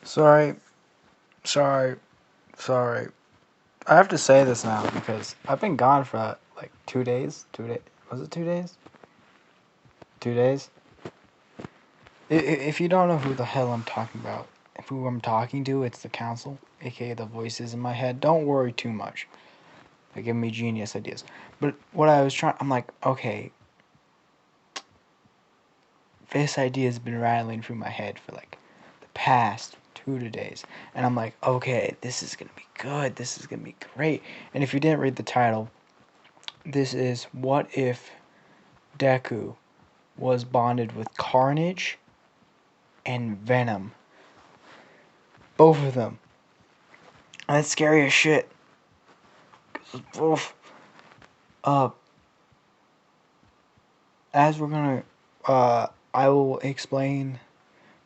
Sorry, sorry, sorry. I have to say this now because I've been gone for like 2 days. 2 days. Was it 2 days? 2 days? If you don't know who the hell I'm talking about, who I'm talking to, it's the council, aka the voices in my head. Don't worry too much. They give me genius ideas. But what I was trying, I'm like, okay, this idea has been rattling through my head for like the past 2 days. And I'm like, okay, this is going to be good. This is going to be great. And if you didn't read the title, this is what if Deku was bonded with Carnage and Venom. Both of them. And that's scary as shit. Both. Uh, as we're gonna, I will explain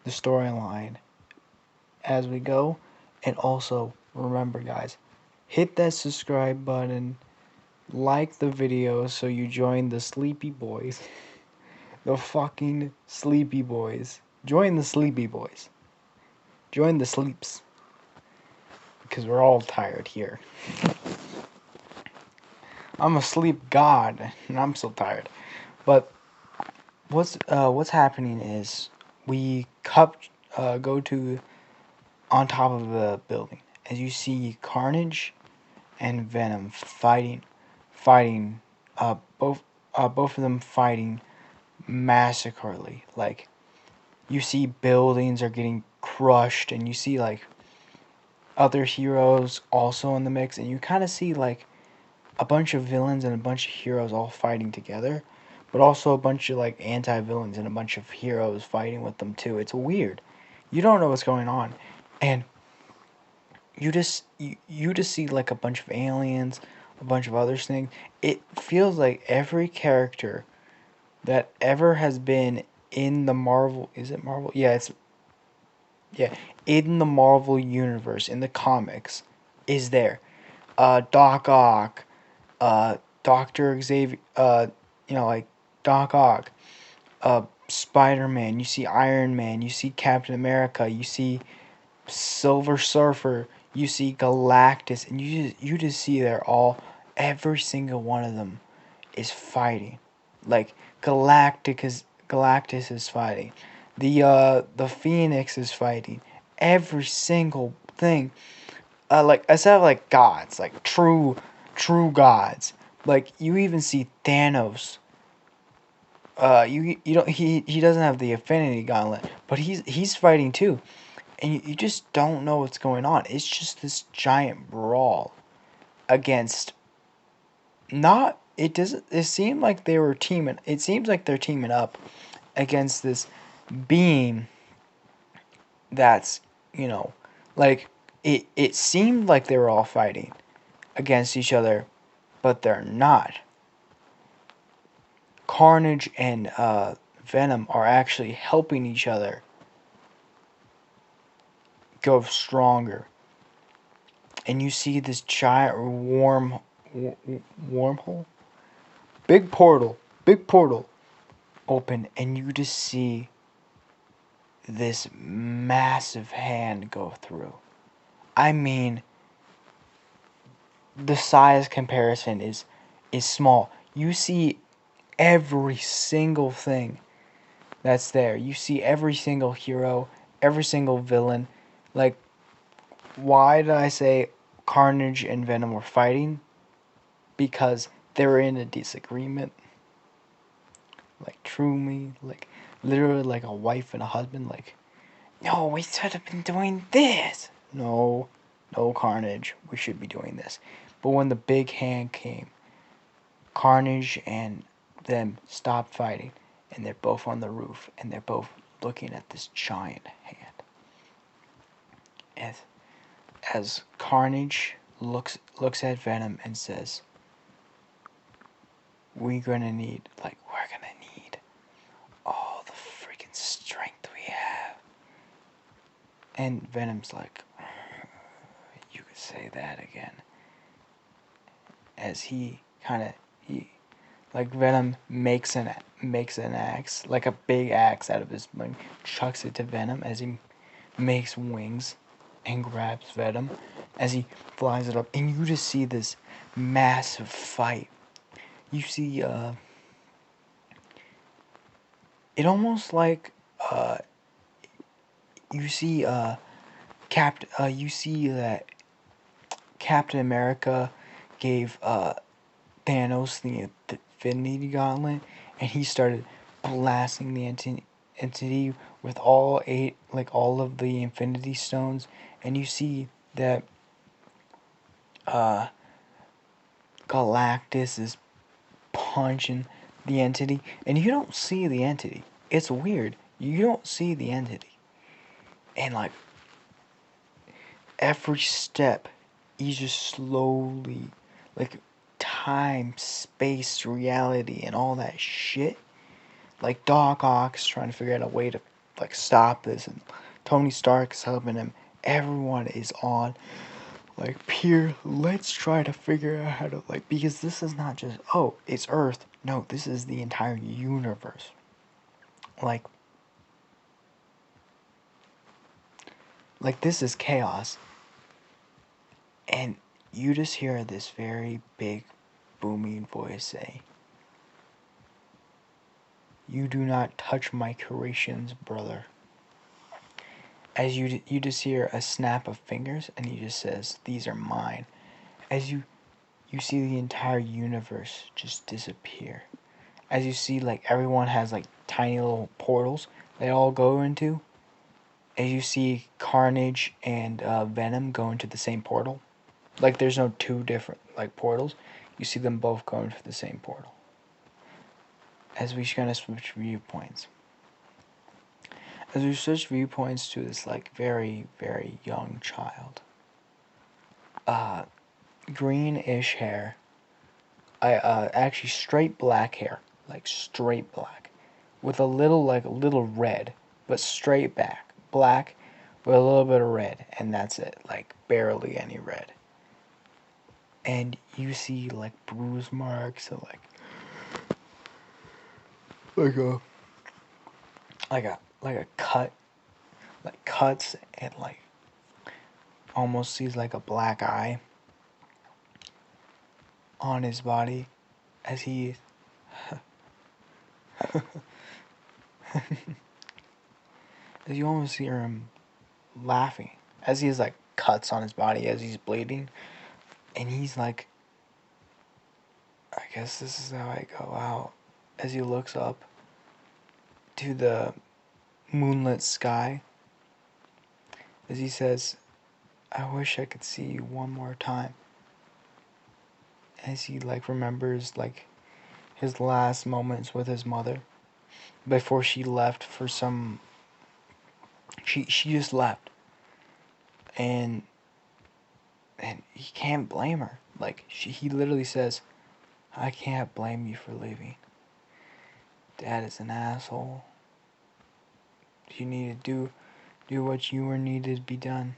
the storyline as we go. And also, remember guys, hit that subscribe button, like the video so you join the Sleepy Boys. The fucking Sleepy Boys. Join the Sleepy Boys. Join the Sleeps. Because we're all tired here. I'm a sleep god, and I'm so tired. But what's happening is we go to on top of the building as you see Carnage and Venom fighting, both of them fighting massacrely. Like you see buildings are getting crushed, and you see like other heroes also in the mix, and you kind of see like a bunch of villains and a bunch of heroes all fighting together, but also a bunch of like anti-villains and a bunch of heroes fighting with them too. It's weird. You don't know what's going on, and you just see like a bunch of aliens, a bunch of other things. It feels like every character that ever has been in the Marvel, is it Marvel? Yeah, in the Marvel universe in the comics is there. Doc Ock, Doctor Xavier, like Doc Ock, Spider Man. You see Iron Man. You see Captain America. You see Silver Surfer. You see Galactus, and you just see they're all, every single one of them is fighting. Like Galactus is fighting. The Phoenix is fighting. Every single thing. Like I said, like gods, like true gods. Like you even see Thanos. You don't he doesn't have the Infinity Gauntlet, but he's fighting too, and you just don't know what's going on. It's just this giant brawl against not. It doesn't. It seemed like they were teaming. It seems like they're teaming up against this being that's like it seemed like they were all fighting against each other, but they're not. Carnage and Venom are actually helping each other go stronger. And you see this giant wormhole, big portal open, and you just see this massive hand go through. I mean, the size comparison is small. You see every single thing that's there. You see every single hero, every single villain. Like, why did I say Carnage and Venom were fighting? Because they were in a disagreement. Like, truly, like, literally like a wife and a husband. Like, no, we should have been doing this. No, no, Carnage, we should be doing this. But when the big hand came, Carnage and them stopped fighting, and they're both on the roof, and they're both looking at this giant hand. As Carnage looks at Venom and says, we're gonna need all the freaking strength we have. And Venom's like, you could say that again. As he like Venom makes an axe, like a big axe out of his mind, chucks it to Venom as he makes wings and grabs Venom as he flies it up, and you just see this massive fight. You see, it almost like, you see, you see that Captain America gave Thanos the Infinity Gauntlet, and he started blasting the entity with all of the Infinity Stones, and you see that uh, Galactus is punching the entity, and you don't see the entity. It's weird. You don't see the entity, and like every step, you just slowly, like time, space, reality, and all that shit. Like Doc Ock's trying to figure out a way to like stop this, and Tony Stark's helping him. Everyone is on like peer. Let's try to figure out how to like, because this is not just, oh, it's Earth. No, this is the entire universe. Like this is chaos, and you just hear this very big, booming voice say, "You do not touch my creations, brother." As you just hear a snap of fingers, and he just says, "These are mine." As you see the entire universe just disappear. As you see, like everyone has like tiny little portals they all go into. As you see Carnage and Venom go into the same portal. Like there's no two different like portals. You see them both go into the same portal. As we kind of switch viewpoints. As we switch viewpoints to this like very, very young child. Greenish hair. Actually straight black hair. Like straight black. With a little red. But straight back. Black with a little bit of red. And that's it. Like barely any red. And you see like bruise marks and like a cut, like cuts, and like almost sees like a black eye on his body as he as you almost hear him laughing as he has like cuts on his body as he's bleeding, and he's like, I guess this is how I go out. As he looks up to the moonlit sky, as he says, "I wish I could see you one more time." As he like remembers like his last moments with his mother before she left for some, she just left, and he can't blame her. Like he literally says, "I can't blame you for leaving. Dad is an asshole. You need to do what you were needed to be done."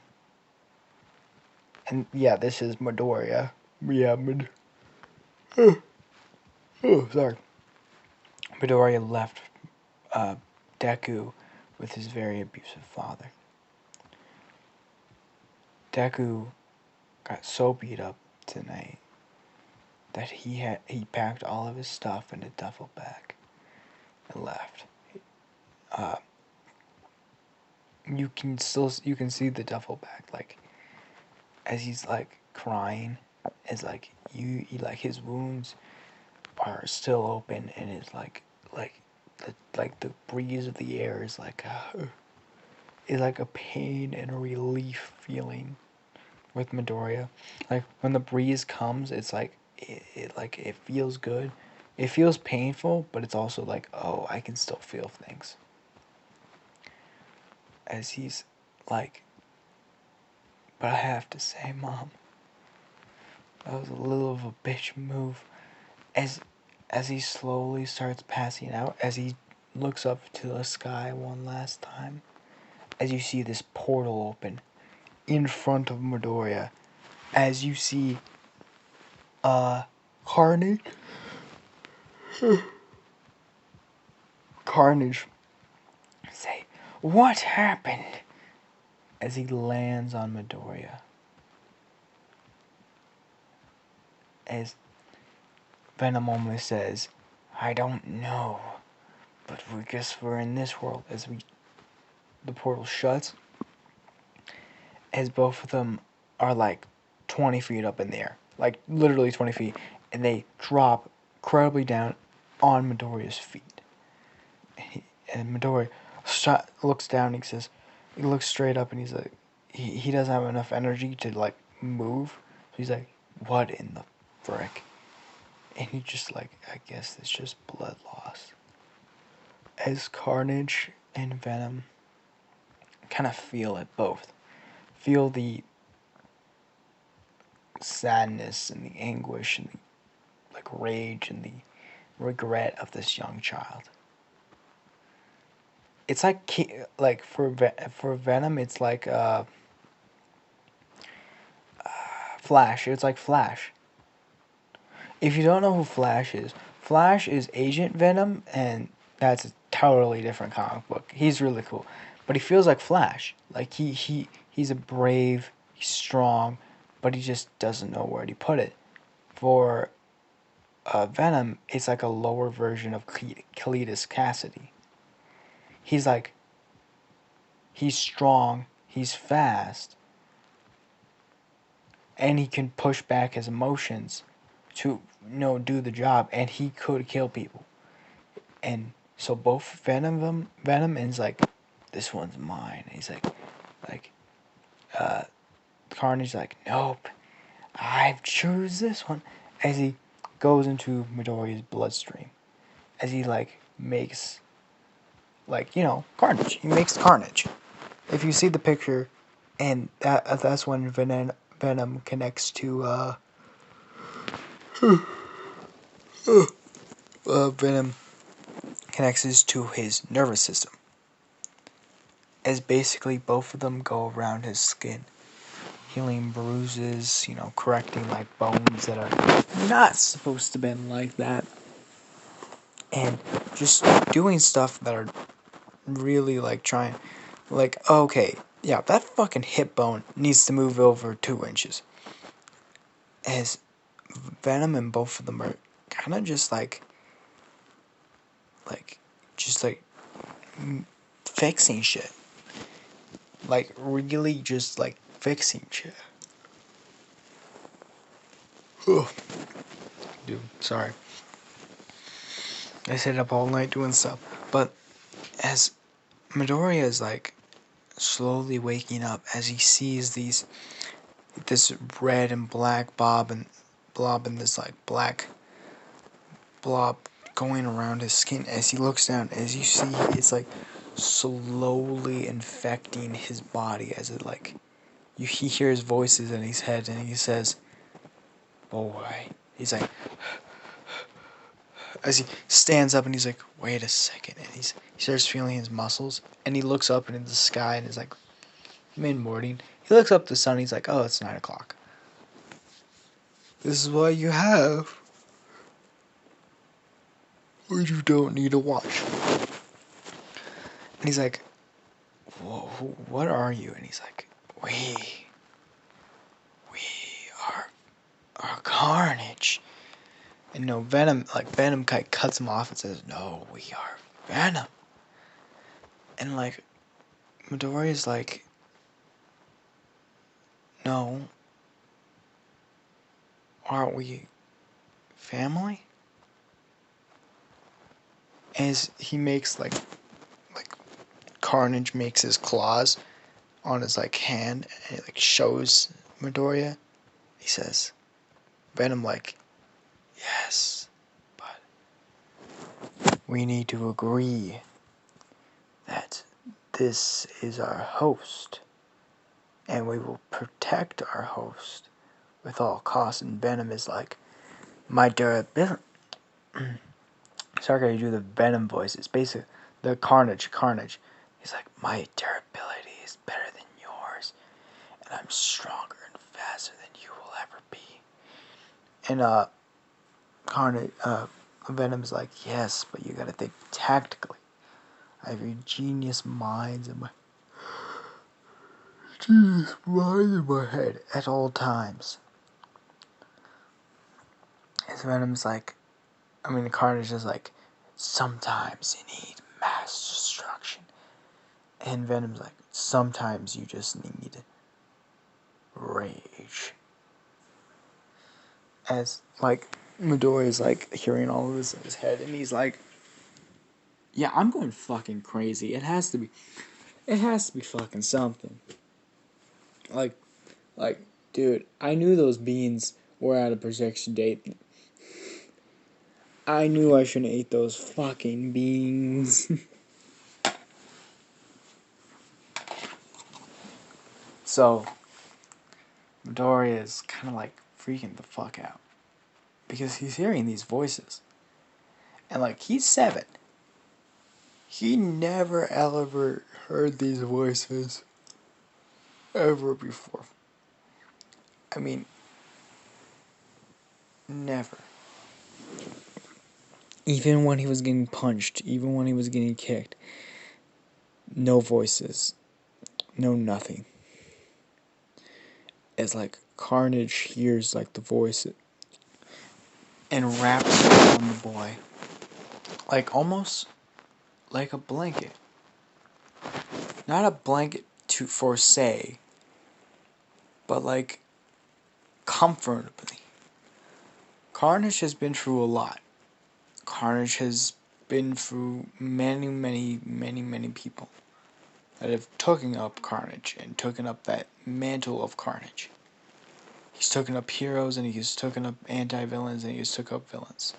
And yeah, this is Midoriya. Yeah, oh, sorry. Midoriya left Deku with his very abusive father. Deku got so beat up tonight that he packed all of his stuff in a duffel bag and left. Uh, you can see the duffel bag like as he's like crying, as like like his wounds are still open, and it's like the breeze of the air is like a pain and a relief feeling with Midoriya. Like when the breeze comes, it's like it feels good. It feels painful, but it's also like, oh, I can still feel things. As he's like, but I have to say, Mom, that was a little of a bitch move. As he slowly starts passing out, as he looks up to the sky one last time, as you see this portal open in front of Midoriya, as you see Carnage Carnage say, "What happened?" as he lands on Midoriya. As Venom almost says, I don't know, but we guess we're in this world. As the portal shuts, as both of them are like 20 feet up in the air, like literally 20 feet, and they drop incredibly down on Midoriya's feet. And Midoriya looks down and he looks straight up and he's like, he doesn't have enough energy to like move. So he's like, what in the frick? And he just like, I guess it's just blood loss. As Carnage and Venom kind of feel it both. Feel the sadness and the anguish and the like rage and the regret of this young child. It's like for Venom, it's like Flash. It's like Flash. If you don't know who Flash is Agent Venom, and that's a totally different comic book. He's really cool, but he feels like Flash. Like he's a brave, he's strong, but he just doesn't know where to put it. For Venom, it's like a lower version of Cletus Cassidy. He's like, he's strong, he's fast, and he can push back his emotions to do the job, and he could kill people. And so both Venom is like, this one's mine. And he's like, Carnage like, nope, I choose this one. As he goes into Midoriya's bloodstream, as he like makes, like, Carnage. He makes Carnage. If you see the picture, and that's when Venom connects to Venom connects to his nervous system. As basically both of them go around his skin, healing bruises, correcting like bones that are not supposed to be like that, and just doing stuff that are really like trying, like, okay, yeah, that fucking hip bone needs to move over 2 inches. As Venom and both of them are kind of just like fixing shit. Like, really just like fixing shit. Dude, sorry. I stayed up all night doing stuff. But as Midoriya is like slowly waking up, as he sees this red and black blob and this like black blob going around his skin, as he looks down, as you see, it's like slowly infecting his body, as it like he hears voices in his head, and he says, boy, he's like, as he stands up and he's like, wait a second, and he starts feeling his muscles, and he looks up into the sky and is like, mid-morning, he looks up at the sun and he's like, oh, it's 9 o'clock. This is what you have when you don't need a watch. And he's like, whoa, what are you? And he's like, we are Carnage. And Venom cuts him off and says, no, we are Venom. And like, Midoriya's like, no, aren't we family? As he makes like Carnage makes his claws on his like hand, and it like shows Midoriya. He says, Venom like, yes, but we need to agree that this is our host, and we will protect our host with all costs. And Venom is like, my durability. Sorry, I do the Venom voice. It's basically the Carnage. He's like, my durability is better than yours, and I'm stronger and faster than you will ever be. And Carnage, Venom's like, yes, but you gotta think tactically. I have your genius minds and my right in my head at all times. His Venom's like, Carnage is like, sometimes you need mass destruction. And Venom's like, sometimes you just need rage. As, like, Midori is, like, hearing all of this in his head, and he's like, yeah, I'm going fucking crazy. It has to be fucking something. Like, dude, I knew those beans were out of projection date. I knew I shouldn't eat those fucking beans. So, Midori is kind of like freaking the fuck out. Because he's hearing these voices. And like, he's 7. He never ever heard these voices ever before. I mean, never. Even when he was getting punched, even when he was getting kicked, no voices, no nothing. It's like Carnage hears like the voice and wraps around the boy, like almost like a blanket. Not a blanket for say, but like comfortably. Carnage has been through a lot. Carnage has been through many people that have taken up Carnage and taken up that mantle of Carnage. He's taken up heroes and he's taken up anti-villains and he's took up villains.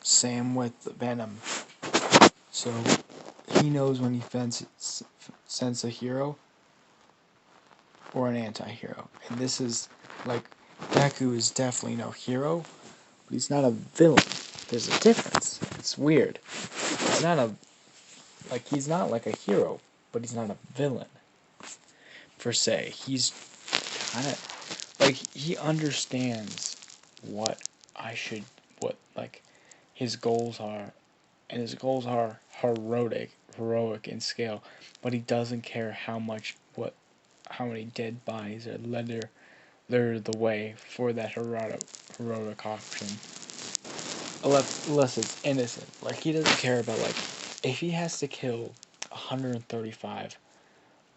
Same with Venom. So he knows when he sense a hero or an anti-hero. And this is like, Deku is definitely no hero, but he's not a villain. There's a difference. It's weird. He's not like a hero, but he's not a villain. Per se. He's kind of like, he understands what his goals are, and his goals are heroic in scale, but he doesn't care how many dead bodies are led the way for that heroic option. Unless it's innocent. Like, he doesn't care about, like, if he has to kill 135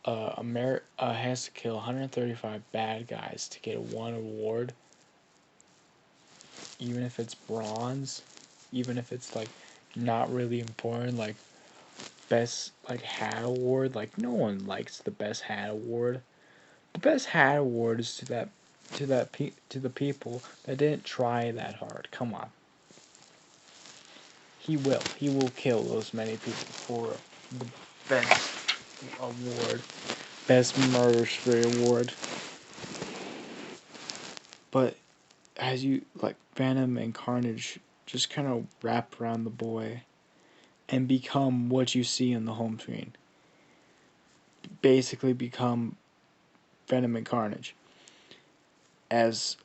has to kill 135 bad guys to get one award, even if it's bronze, even if it's like not really important, like best like hat award. Like, no one likes the best hat award. The best hat award is to the people that didn't try that hard. Come on. He will kill those many people for the best award, best murder spree award. But as you like, Venom and Carnage just kind of wrap around the boy and become what you see on the home screen. Basically become Venom and Carnage. As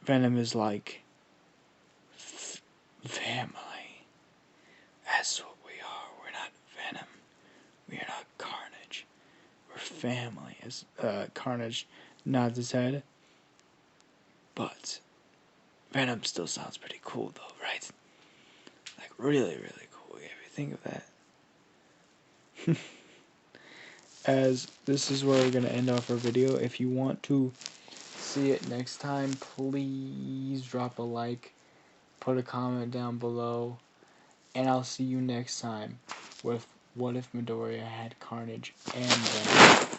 Venom is like, family. That's what we are. We're not Venom. We are not Carnage. We're family. As Carnage nods his head. But Venom still sounds pretty cool though, right? Like, really, really cool if you think of that. As this is where we're going to end off our video. If you want to see it next time, please drop a like, put a comment down below, and I'll see you next time with What If Midoriya Had Carnage and Venom.